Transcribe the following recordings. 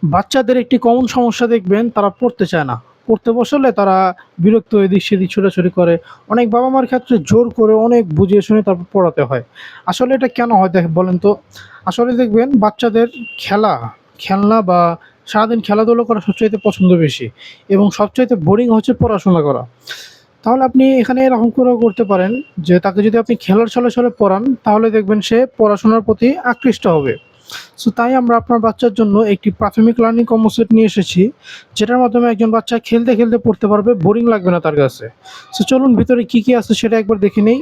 বাচ্চাদের একটি কমন সমস্যা দেখবেন, তারা পড়তে চায় না। পড়তে বসলে তারা বিরক্ত হয়ে এদিক সেদিক ছোটাছুটি করে। অনেক বাবা-মার ক্ষেত্রে জোর করে অনেক বুঝিয়ে শুনে তারপর পড়াতে হয়। আসলে এটা কেন হয় বলেন তো? আসলে দেখবেন বাচ্চাদের খেলনা বা সারাদিন খেলাধুলা করা সবচাইতে পছন্দ বেশি এবং সবচাইতে বোরিং হচ্ছে পড়াশোনা করা। তাহলে আপনি এখানে এরকম করেও করতে পারেন যে তাকে যদি আপনি খেলার ছলে পড়ান, তাহলে দেখবেন সে পড়াশোনার প্রতি আকৃষ্ট হবে। সো তাই আমরা আপনার বাচ্চার জন্য একটি প্রাথমিক লার্নিং কম্বো সেট নিয়ে এসেছি, যেটার মাধ্যমে একজন বাচ্চা খেলতে পড়তে পারবে, বোরিং লাগবে না তার কাছে। সো চলুন ভিতরে কি আছে সেটা একবার দেখে নেই।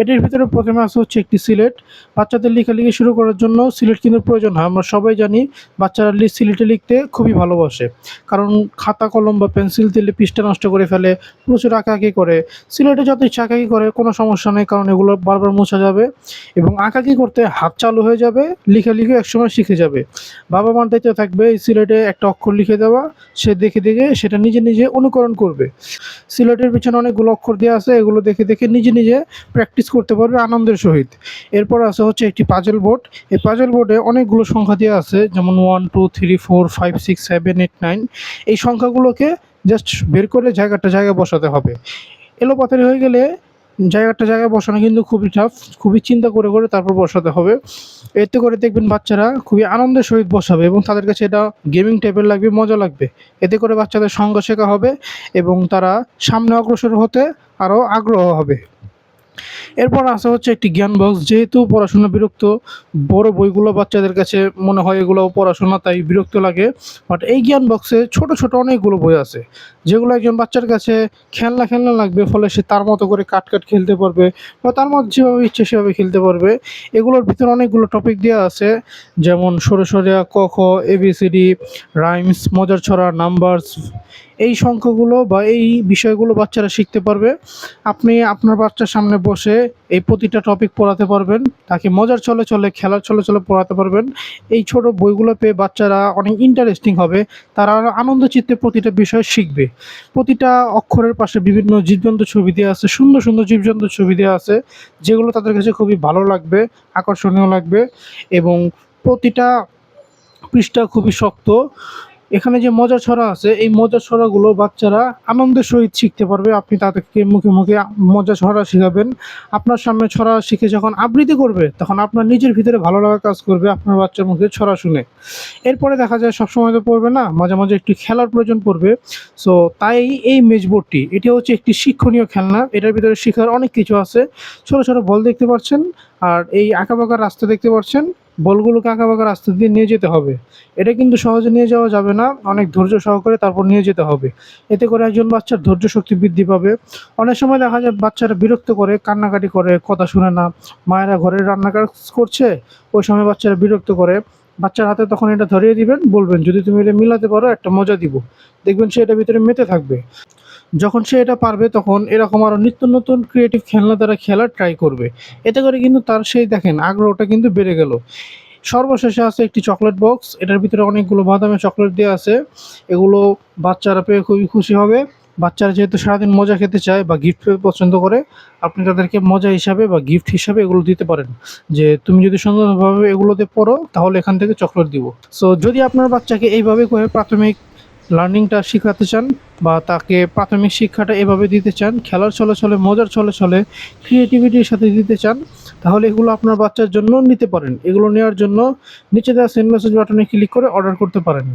এটির ভিতরে প্রথমে আছে হচ্ছে একটি সিলেট। বাচ্চাদের লেখালেখি শুরু করার জন্য সিলেট কিন্তু প্রয়োজন হয়। আমরা সবাই জানি বাচ্চারা সিলেটে লিখতে খুবই ভালোবাসে। কারণ খাতা কলম বা পেন্সিল দিলে পৃষ্ঠা নষ্ট করে ফেলে, প্রচুর আঁকাআঁকি করে। সিলেটে যত ইচ্ছা আঁকাআঁকি করে কোনো সমস্যা নেই, কারণ এগুলো বারবার মোছা যাবে এবং আঁকাআঁকি করতে হাত চালু হয়ে যাবে, লেখালেখি একসময় শিখে যাবে। বাবা-মার দায়িত্ব থাকবে এই সিলেটে একটা অক্ষর লিখে দেওয়া, সে দেখে সেটা নিজে অনুকরণ করবে। সিলেটের পিছনে অনেকগুলো অক্ষর দেওয়া আছে, এগুলো দেখে নিজে প্র্যাকটিস করতে পারবে আনন্দের সহিত। এরপর আছে হচ্ছে একটি পাজল বোর্ড। এই পাজল বোর্ডে অনেকগুলো সংখ্যা দেওয়া আছে, যেমন 1 2 3 4 5 6 7 8 9। এই সংখ্যাগুলোকে জাস্ট বের করে জায়গায় বসাতে হবে। এলোপাতাড়ি হয়ে গেলে জায়গায় বসানো কিন্তু খুবই টাফ, খুবই চিন্তা করে তারপর বসাতে হবে। এতে করে দেখবেন বাচ্চারা খুবই আনন্দের সহিত বসাবে এবং তাদের কাছে এটা গেমিং টাইপের লাগবে, মজা লাগবে। এতে করে বাচ্চাদের সঙ্গ শেখা হবে এবং তারা সামনে অগ্রসর হতে আরও আগ্রহ হবে। এরপর আছে হচ্ছে একটি জ্ঞান বক্স। যেহেতু পড়াশোনা বিরক্ত, বড় বইগুলো বাচ্চাদের কাছে মনে হয় এগুলো পড়াশোনা, তাই বিরক্ত লাগে। বাট এই জ্ঞান বক্সে ছোট অনেকগুলো বই আছে, যেগুলো একজন বাচ্চার কাছে খেলনা লাগবে, ফলে সে তার মতো করে কাট খেলতে পারবে বা তার মধ্যে যেভাবে ইচ্ছে সেভাবে খেলতে পারবে। এগুলোর ভিতরে অনেকগুলো টপিক দেওয়া আছে, যেমন সরে আ, ক খ, এবিসিডি, রাইমস, মজার ছড়া, নাম্বারস। এই সংখ্যাগুলো বা এই বিষয়গুলো বাচ্চারা শিখতে পারবে। আপনি আপনার বাচ্চার সামনে বসে এই প্রতিটা টপিক পড়াতে পারবেন, তাকে মজার ছলে খেলার ছলে পড়াতে পারবেন। এই ছোট বইগুলো পেয়ে বাচ্চারা অনেক ইন্টারেস্টিং হবে, তারা আনন্দ চিত্তে প্রতিটা বিষয় শিখবে। প্রতিটা অক্ষরের পাশে বিভিন্ন জীবজন্তুর ছবি দেওয়া আছে, সুন্দর জীবজন্তুর ছবি দেওয়া আছে, যেগুলো তাদের কাছে খুবই ভালো লাগবে, আকর্ষণীয় লাগবে এবং প্রতিটা পৃষ্ঠা খুবই শক্ত। এখানে যে মজার ছড়া আছে, এই মজার ছড়াগুলো বাচ্চারা আনন্দের সহিত শিখতে পারবে। আপনি তাদেরকে মুখে মজার ছড়া শেখাবেন। আপনার সামনে ছড়া শিখে যখন আবৃত্তি করবে, তখন আপনার নিজের ভিতরে ভালো লাগা কাজ করবে আপনার বাচ্চার মুখে ছড়া শুনে। এরপরে দেখা যায় সবসময় তো পড়বে না, মাঝে একটু খেলার প্রয়োজন পড়বে। সো তাই এই মেজবোর্ডটি, এটি হচ্ছে একটি শিক্ষণীয় খেলনা। এটার ভিতরে শেখার অনেক কিছু আছে। ছোট বল দেখতে পাচ্ছেন, আর এই আঁকাবাঁকা রাস্তা দেখতে পাচ্ছেন। বলগুলোকে আঁকাবাঁকা রাস্তা দিয়ে নিয়ে যেতে হবে। এটা কিন্তু সহজে নিয়ে যাওয়া যাবে না, অনেক ধৈর্য সহকারে তারপর নিয়ে যেতে হবে। এতে করে একজন বাচ্চার ধৈর্য শক্তি বৃদ্ধি পাবে। অনেক সময় দেখা যায় বাচ্চারা বিরক্ত করে, কান্নাকাটি করে, কথা শুনে না। মায়েরা ঘরের রান্না কাজ করছে, ওই সময় বাচ্চারা বিরক্ত করে। বাচ্চার হাতে তখন এটা ধরিয়ে দিবেন, বলবেন যদি তুমি এটা মিলাতে পারো একটা মজা দিব। দেখবেন সে এটার ভিতরে মেতে থাকবে। যখন সে এটা পারবে, তখন এরকম আরও নিত্য নতুন ক্রিয়েটিভ খেলনা দ্বারা খেলার ট্রাই করবে। এতে করে কিন্তু তার সেই দেখেন আগ্রহটা কিন্তু বেড়ে গেল। সর্বশেষে আছে একটি চকলেট বক্স। এটার ভিতরে অনেকগুলো বাদামের চকলেট দেওয়া আছে। এগুলো বাচ্চারা পেয়ে খুবই খুশি হবে। বাচ্চারা যেহেতু সারাদিন মজা খেতে চায় বা গিফট পেতে পছন্দ করে, আপনি তাদেরকে মজা হিসাবে বা গিফট হিসাবে এগুলো দিতে পারেন, যে তুমি যদি সুন্দরভাবে এগুলোতে পড়ো তাহলে এখান থেকে চকলেট দিব। সো যদি আপনার বাচ্চাকে এইভাবে করে প্রাথমিক লার্নিংটা শেখাতে চান বা তাকে প্রাথমিক শিক্ষাটা এভাবে দিতে চান, খেলার ছলে মজার ছলে ক্রিয়েটিভিটির সাথে দিতে চান, তাহলে এগুলো আপনার বাচ্চার জন্য নিতে পারেন। এগুলো নেওয়ার জন্য নিচে দেওয়া সেন্ড মেসেজ বাটনে ক্লিক করে অর্ডার করতে পারেন।